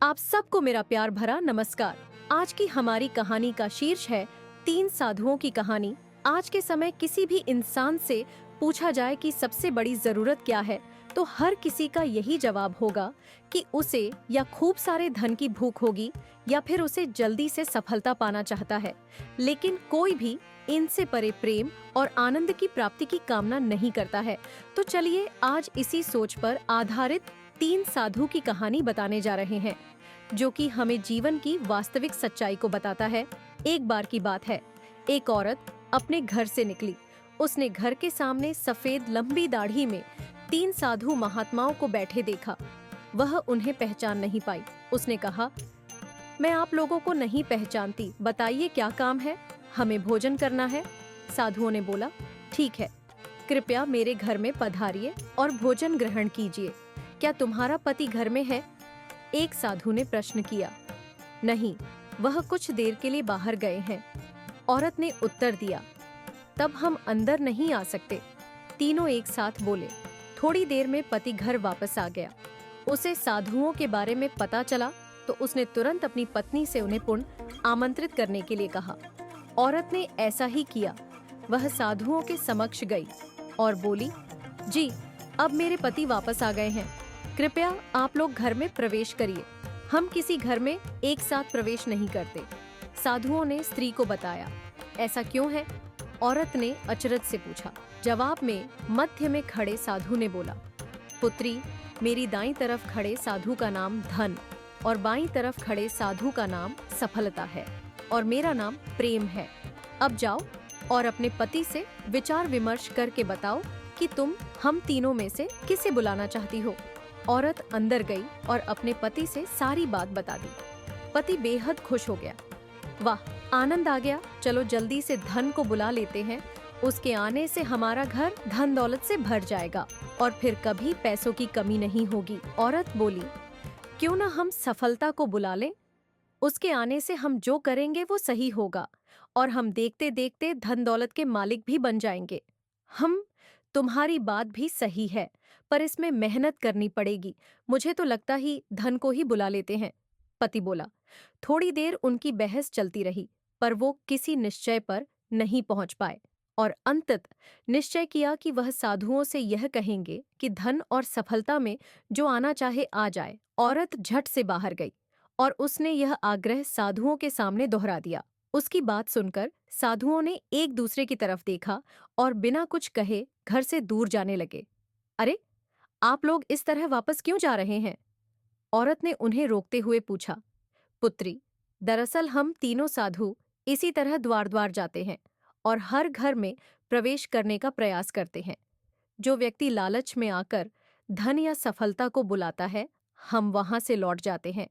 आप सबको मेरा प्यार भरा नमस्कार। आज की हमारी कहानी का शीर्ष है तीन साधुओं की कहानी। आज के समय किसी भी इंसान से पूछा जाए कि सबसे बड़ी जरूरत क्या है, तो हर किसी का यही जवाब होगा कि उसे या खूब सारे धन की भूख होगी या फिर उसे जल्दी से सफलता पाना चाहता है। लेकिन कोई भी इनसे परे प्रेम और आनंद की प्राप्ति की कामना नहीं करता है। तो चलिए आज इसी सोच पर आधारित तीन साधु की कहानी बताने जा रहे हैं, जो कि हमें जीवन की वास्तविक सच्चाई को बताता है। एक बार की बात है, एक औरत अपने घर से निकली। उसने घर के सामने सफेद लंबी दाढ़ी में तीन साधु महात्माओं को बैठे देखा। वह उन्हें पहचान नहीं पाई। उसने कहा, मैं आप लोगों को नहीं पहचानती, बताइए क्या काम है? हमें भोजन करना है। साधुओं ने बोला, ठीक है, कृपया मेरे घर में पधारिए और भोजन ग्रहण कीजिए। क्या तुम्हारा पति घर में है? एक साधु ने प्रश्न किया। नहीं, वह कुछ देर के लिए बाहर गए हैं। औरत ने उत्तर दिया, तब हम अंदर नहीं आ सकते। तीनों एक साथ बोले। थोड़ी देर में पति घर वापस आ गया। उसे साधुओं के बारे में पता चला तो उसने तुरंत अपनी पत्नी से उन्हें पुनः आमंत्रित करने के लिए कहा। औरत ने ऐसा ही किया। वह साधुओं के समक्ष गई और बोली, जी, अब मेरे पति वापस आ गए हैं। कृपया आप लोग घर में प्रवेश करिए। हम किसी घर में एक साथ प्रवेश नहीं करते। साधुओं ने स्त्री को बताया। ऐसा क्यों है? औरत ने अचरज से पूछा। जवाब में मध्य में खड़े साधु ने बोला, पुत्री, मेरी दाईं तरफ खड़े साधु का नाम धन और बाईं तरफ खड़े साधु का नाम सफलता है और मेरा नाम प्रेम है। अब जाओ और अपने पति से विचार विमर्श करके बताओ कि तुम हम तीनों में से किसे बुलाना चाहती हो। औरत अंदर गई और अपने पति से सारी बात बता दी। पति बेहद खुश हो गया। वाह, आनंद आ गया, चलो जल्दी से धन को बुला लेते हैं। उसके आने से हमारा घर धन दौलत से भर जाएगा और फिर कभी पैसों की कमी नहीं होगी। औरत बोली, क्यों ना हम सफलता को बुला लें? उसके आने से हम जो करेंगे वो सही होगा और हम देखते देखते धन दौलत के मालिक भी बन जाएंगे। हम तुम्हारी बात भी सही है, पर इसमें मेहनत करनी पड़ेगी। मुझे तो लगता ही धन को ही बुला लेते हैं। पति बोला। थोड़ी देर उनकी बहस चलती रही, पर वो किसी निश्चय पर नहीं पहुंच पाए और अंततः निश्चय किया कि वह साधुओं से यह कहेंगे कि धन और सफलता में जो आना चाहे आ जाए। औरत झट से बाहर गई और उसने यह आग्रह साधुओं के सामने दोहरा दिया। उसकी बात सुनकर साधुओं ने एक दूसरे की तरफ देखा और बिना कुछ कहे घर से दूर जाने लगे। अरे, आप लोग इस तरह वापस क्यों जा रहे हैं? औरत ने उन्हें रोकते हुए पूछा। पुत्री, दरअसल हम तीनों साधु इसी तरह द्वार द्वार जाते हैं और हर घर में प्रवेश करने का प्रयास करते हैं। जो व्यक्ति लालच में आकर धन या सफलता को बुलाता है, हम वहां से लौट जाते हैं,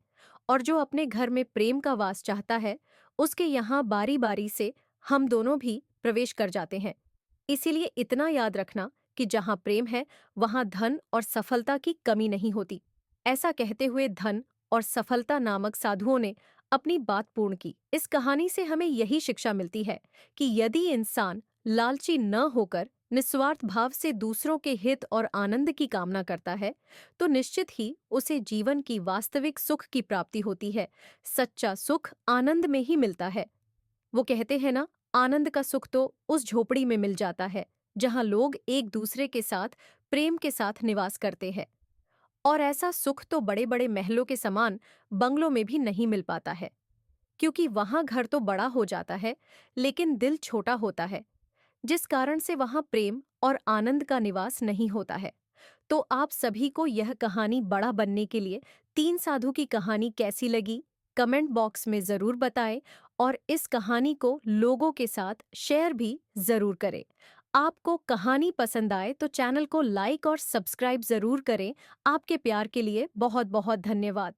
और जो अपने घर में प्रेम का वास चाहता है, उसके यहाँ बारी बारी से हम दोनों भी प्रवेश कर जाते हैं। इसीलिए इतना याद रखना कि जहाँ प्रेम है वहाँ धन और सफलता की कमी नहीं होती। ऐसा कहते हुए धन और सफलता नामक साधुओं ने अपनी बात पूर्ण की। इस कहानी से हमें यही शिक्षा मिलती है कि यदि इंसान लालची न होकर निस्वार्थ भाव से दूसरों के हित और आनंद की कामना करता है, तो निश्चित ही उसे जीवन की वास्तविक सुख की प्राप्ति होती है। सच्चा सुख आनंद में ही मिलता है। वो कहते हैं ना, आनंद का सुख तो उस झोपड़ी में मिल जाता है जहां लोग एक दूसरे के साथ प्रेम के साथ निवास करते हैं। और ऐसा सुख तो बड़े बड़े महलों के समान बंगलों में भी नहीं मिल पाता है, क्योंकि वहां घर तो बड़ा हो जाता है लेकिन दिल छोटा होता है, जिस कारण से वहां प्रेम और आनंद का निवास नहीं होता है। तो आप सभी को यह कहानी बड़ा बनने के लिए तीन साधु की कहानी कैसी लगी, कमेंट बॉक्स में जरूर बताएं और इस कहानी को लोगों के साथ शेयर भी जरूर करें। आपको कहानी पसंद आए तो चैनल को लाइक और सब्सक्राइब जरूर करें। आपके प्यार के लिए बहुत बहुत धन्यवाद।